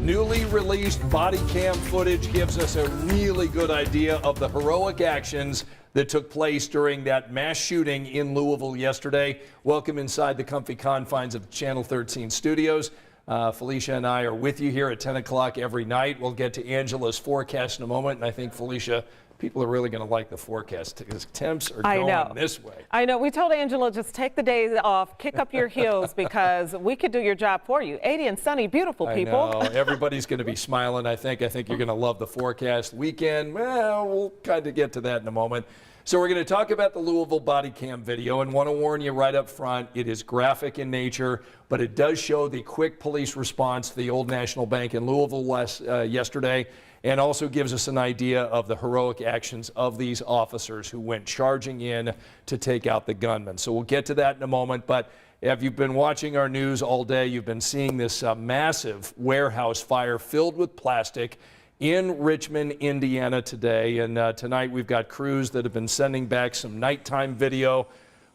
Newly released body cam footage gives us a really good idea of the heroic actions that took place during that mass shooting in Louisville yesterday. Welcome inside the comfy confines of Channel 13 studios. Felicia and I are with you here at 10 o'clock every night. We'll get to Angela's forecast in a moment, and I think, Felicia, people are really going to like the forecast because temps are going this way. I know. We told Angela, just take the days off, kick up your heels, because we could do your job for you. 80 and sunny, beautiful people. I know. Everybody's going to be smiling, I think. I think you're going to love the forecast. Weekend, well, we'll kind of get to that in a moment. So we're going to talk about the Louisville body cam video, and want to warn you right up front, it is graphic in nature, but it does show the quick police response to the Old National Bank in Louisville yesterday, and also gives us an idea of the heroic actions of these officers who went charging in to take out the gunman. So we'll get to that in a moment, but if you've been watching our news all day, you've been seeing this massive warehouse fire filled with plastic in Richmond, Indiana today. And tonight we've got crews that have been sending back some nighttime video.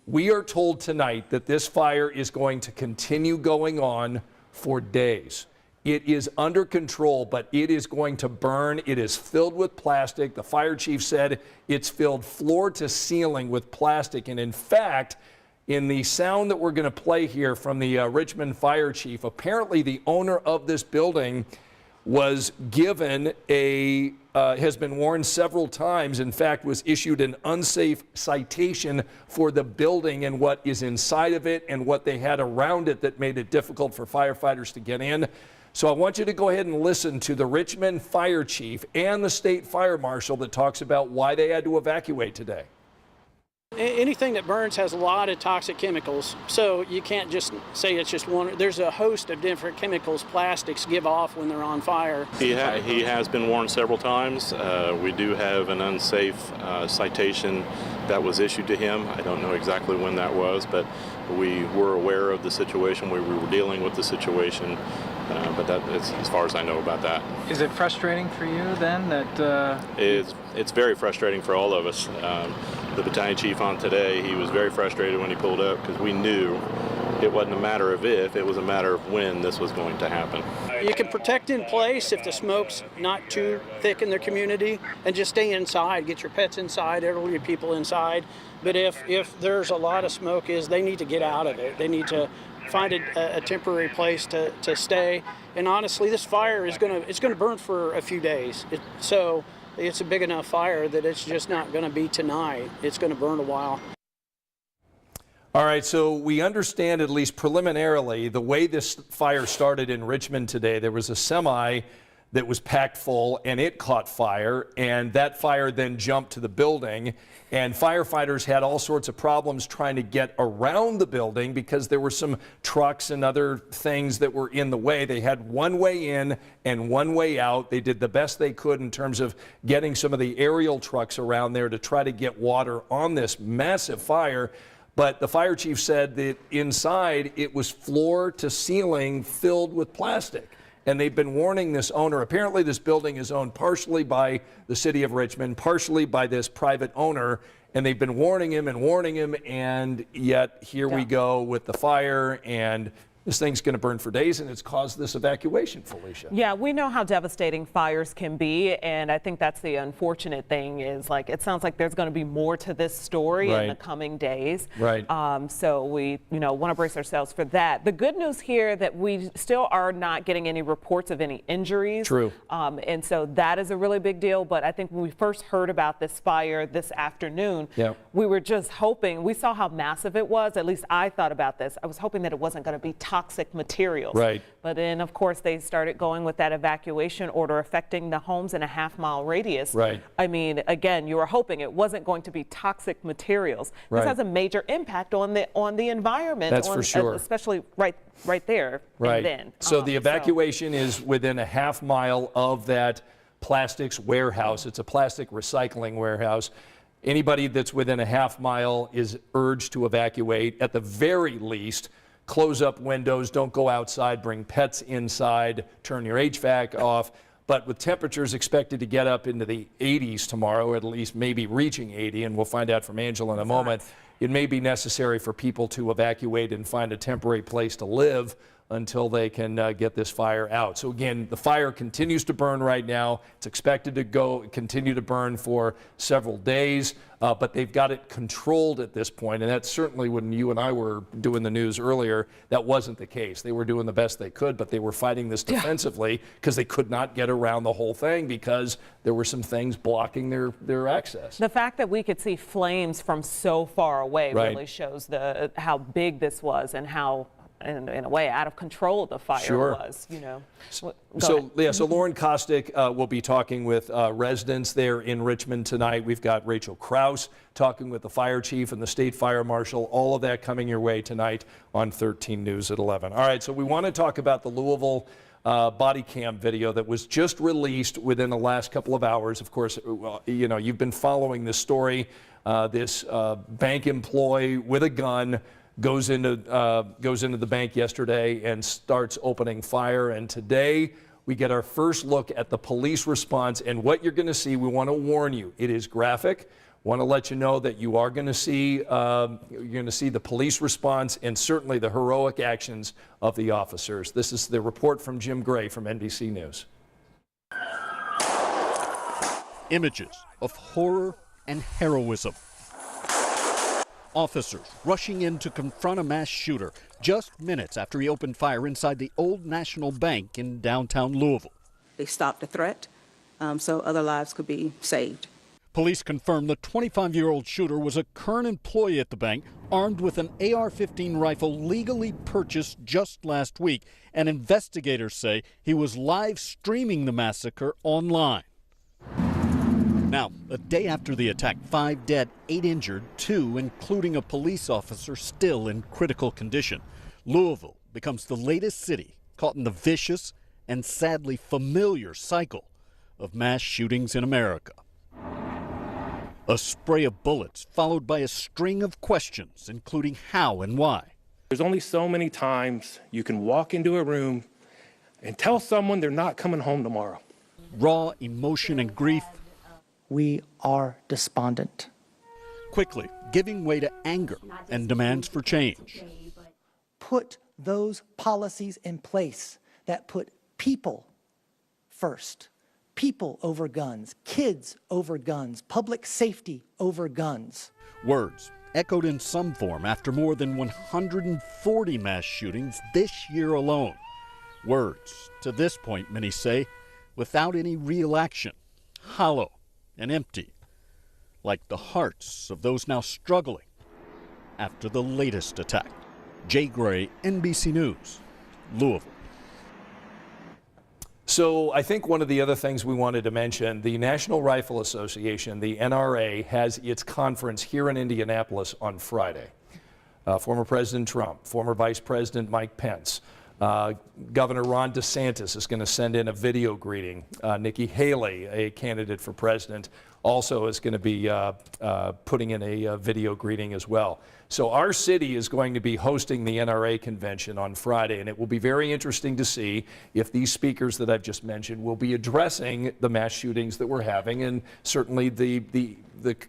We are told tonight that this fire is going to continue going on for days. It is under control, but it is going to burn. It is filled with plastic. The fire chief said it's filled floor to ceiling with plastic. And in fact, in the sound that we're going to play here from the Richmond fire chief, apparently the owner of this building was given has been warned several times, in fact, was issued an unsafe citation for the building and what is inside of it and what they had around it that made it difficult for firefighters to get in. So I want you to go ahead and listen to the Richmond fire chief and the state fire marshal that talks about why they had to evacuate today. Anything that burns has a lot of toxic chemicals, so you can't just say it's just one. There's a host of different chemicals plastics give off when they're on fire. He has been warned several times. We do have an unsafe citation that was issued to him. I don't know exactly when that was, but we were aware of the situation. We were dealing with the situation, but that is as far as I know about that. Is it frustrating for you then that? It's very frustrating for all of us. The battalion chief on today, he was very frustrated when he pulled up because we knew it wasn't a matter of if, it was a matter of when this was going to happen. You can protect in place if the smoke's not too thick in their community and just stay inside, get your pets inside, elderly people inside. But if there's a lot of smoke, they need to get out of it. They need to find a temporary place to stay. And honestly, this fire is gonna burn for a few days. So it's a big enough fire that it's just not going to be tonight. It's going to burn a while. All right, so we understand, at least preliminarily, the way this fire started in Richmond today. There was a semi that was packed full, and it caught fire, and that fire then jumped to the building, and firefighters had all sorts of problems trying to get around the building because there were some trucks and other things that were in the way. They had one way in and one way out. They did the best they could in terms of getting some of the aerial trucks around there to try to get water on this massive fire. But the fire chief said that inside it was floor to ceiling filled with plastic. And they've been warning this owner. Apparently this building is owned partially by the city of Richmond, partially by this private owner. And they've been warning him, and yet here we go with the fire, and this thing's going to burn for days, and it's caused this evacuation, Felicia. Yeah, we know how devastating fires can be, and I think that's the unfortunate thing is, like, it sounds like there's going to be more to this story in the coming days. Right. So we, want to brace ourselves for that. The good news here that we still are not getting any reports of any injuries. True. And so that is a really big deal. But I think when we first heard about this fire this afternoon, we were just hoping. We saw how massive it was. At least I thought about this. I was hoping that it wasn't going to be toxic materials. Right. But then, of course, they started going with that evacuation order affecting the homes in a half-mile radius. Right. I mean, again, you were hoping it wasn't going to be toxic materials. Right. This has a major impact on the environment. That's for sure. Especially right there. Right. And then. So the evacuation is within a half mile of that plastics warehouse. It's a plastic recycling warehouse. Anybody that's within a half mile is urged to evacuate. At the very least, close up windows, don't go outside, bring pets inside, turn your HVAC off. But with temperatures expected to get up into the 80s tomorrow, at least maybe reaching 80, and we'll find out from Angela in a moment, it may be necessary for people to evacuate and find a temporary place to live until they can get this fire out. So again, the fire continues to burn right now. It's expected to continue to burn for several days, but they've got it controlled at this point. And that's certainly when you and I were doing the news earlier, that wasn't the case. They were doing the best they could, but they were fighting this defensively because they could not get around the whole thing because there were some things blocking their access. The fact that we could see flames from so far away really shows how big this was and how, in a way, out of control the fire was, you know. So Lauren Kostick will be talking with residents there in Richmond tonight. We've got Rachel Krause talking with the fire chief and the state fire marshal. All of that coming your way tonight on 13 News at 11. All right, so we want to talk about the Louisville body cam video that was just released within the last couple of hours. Of course, you know, you've been following this story. This bank employee with a gun goes into the bank yesterday and starts opening fire. And today we get our first look at the police response. And what you're going to see, we want to warn you, it is graphic. Want to let you know that you are going to see the police response and certainly the heroic actions of the officers. This is the report from Jim Gray from NBC News. Images of horror and heroism. Officers rushing in to confront a mass shooter just minutes after he opened fire inside the Old National Bank in downtown Louisville. They stopped the threat so other lives could be saved. Police confirmed the 25-year-old shooter was a current employee at the bank, armed with an AR-15 rifle legally purchased just last week, and investigators say he was live streaming the massacre online. Now, a day after the attack, 5 dead, 8 injured, 2, including a police officer, still in critical condition. Louisville becomes the latest city caught in the vicious and sadly familiar cycle of mass shootings in America. A spray of bullets followed by a string of questions, including how and why. There's only so many times you can walk into a room and tell someone they're not coming home tomorrow. Raw emotion and grief. We are despondent. Quickly giving way to anger and demands for change. Put those policies in place that put people first. People over guns, kids over guns, public safety over guns. Words echoed in some form after more than 140 mass shootings this year alone. Words, to this point, many say, without any real action, hollow and empty, like the hearts of those now struggling after the latest attack. Jay Gray, NBC News, Louisville. So I think one of the other things we wanted to mention, the National Rifle Association, the NRA, has its conference here in Indianapolis on Friday. Former President Trump, former Vice President Mike Pence, Governor Ron DeSantis is going to send in a video greeting. Nikki Haley, a candidate for president, also is going to be putting in a video greeting as well. So our city is going to be hosting the NRA convention on Friday, and it will be very interesting to see if these speakers that I've just mentioned will be addressing the mass shootings that we're having and certainly the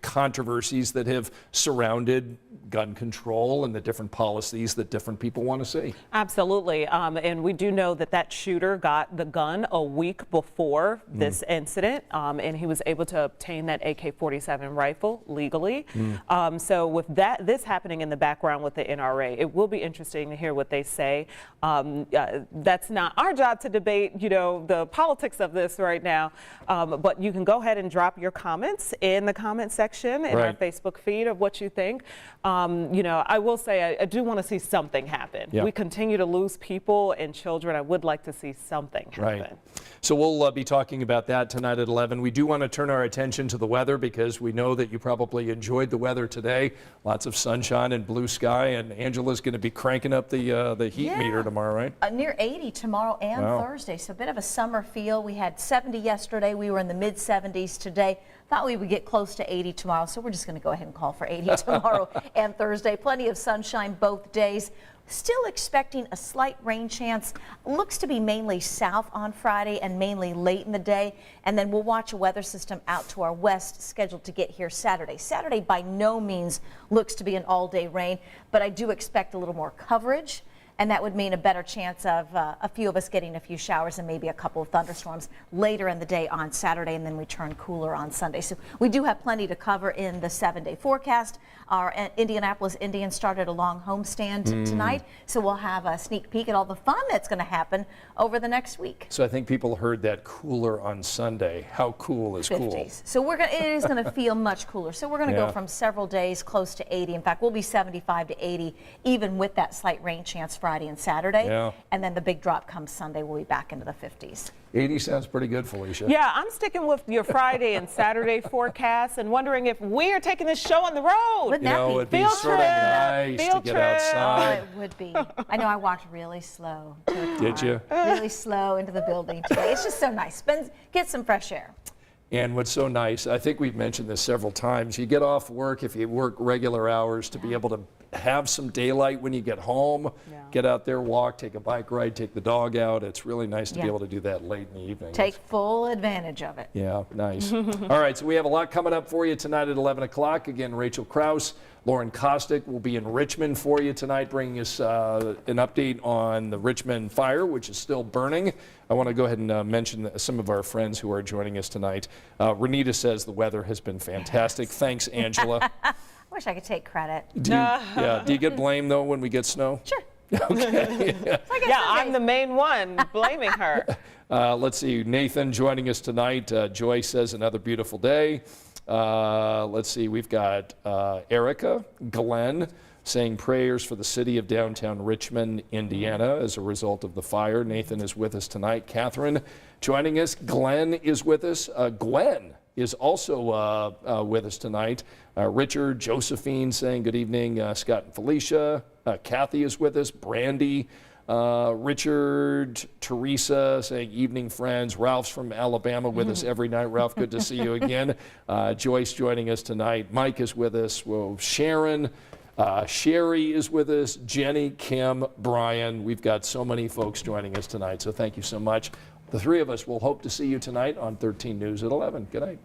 controversies that have surrounded gun control and the different policies that different people want to see. Absolutely. And we do know that that shooter got the gun a week before this incident, and he was able to obtain that AK-47 rifle legally. So with this happening in the background with the NRA, it will be interesting to hear what they say. That's not our job to debate, you know, the politics of this right now, but you can go ahead and drop your comments in the comment section in our Facebook feed of what you think. You know, I will say I do want to see something happen. We continue to lose people and children. I would like to see something happen. So we'll be talking about that tonight at 11. We do want to turn our attention to the weather because we know that you probably enjoyed the weather today. Lots of sunshine and blue sky, and Angela's going to be cranking up the heat meter tomorrow, right? Near 80 tomorrow and Thursday, so a bit of a summer feel. We had 70 yesterday. We were in the mid 70s today. Thought we would get close to 80 tomorrow, so we're just going to go ahead and call for 80 tomorrow and Thursday. Plenty of sunshine both days. Still expecting a slight rain chance. Looks to be mainly south on Friday and mainly late in the day. And then we'll watch a weather system out to our west scheduled to get here Saturday. Saturday by no means looks to be an all-day rain, but I do expect a little more coverage and that would mean a better chance of a few of us getting a few showers and maybe a couple of thunderstorms later in the day on Saturday, and then we turn cooler on Sunday. So we do have plenty to cover in the 7-day forecast. Our Indianapolis Indians started a long homestand tonight, so we'll have a sneak peek at all the fun that's going to happen over the next week. So I think people heard that cooler on Sunday. How cool is 50s. cool? So it is going to feel much cooler. So we're going to go from several days close to 80. In fact, we'll be 75 to 80, even with that slight rain chance Friday and Saturday. Yeah. And then the big drop comes Sunday. We'll be back into the 50s. 80 sounds pretty good, Felicia. Yeah, I'm sticking with your Friday and Saturday forecast and wondering if we are taking this show on the road. Wouldn't that be It'd be Field sort of trip, nice to field get trip. Oh, outside. it would be. I know I walked really slow to the car. Did you? Really slow into the building today. It's just so nice. Get some fresh air. And what's so nice, I think we've mentioned this several times, you get off work, if you work regular hours, to be able to have some daylight when you get home, get out there, walk, take a bike ride, take the dog out. It's really nice to be able to do that late in the evening. Take full advantage of it. Yeah, nice. All right, so we have a lot coming up for you tonight at 11 o'clock. Again, Rachel Krause, Lauren Kostick will be in Richmond for you tonight, bringing us an update on the Richmond fire, which is still burning. I want to go ahead and mention some of our friends who are joining us tonight. Renita says the weather has been fantastic. Thanks, Angela. I wish I could take credit. Do you get blamed, though, when we get snow? Sure. Okay. Yeah, I'm the main one blaming her. Let's see. Nathan joining us tonight. Joyce says another beautiful day. Let's see. We've got Erica, Glenn, saying prayers for the city of downtown Richmond, Indiana, as a result of the fire. Nathan is with us tonight. Catherine joining us. Glenn is with us. Gwen is also with us tonight. Richard, Josephine saying good evening. Scott and Felicia. Kathy is with us. Brandy. Richard, Teresa saying evening friends. Ralph's from Alabama with us every night. Ralph, good to see you again. Joyce joining us tonight. Mike is with us. Well, Sharon. Sherry is with us, Jenny, Kim, Brian. We've got so many folks joining us tonight, so thank you so much. The three of us will hope to see you tonight on 13 News at 11. Good night.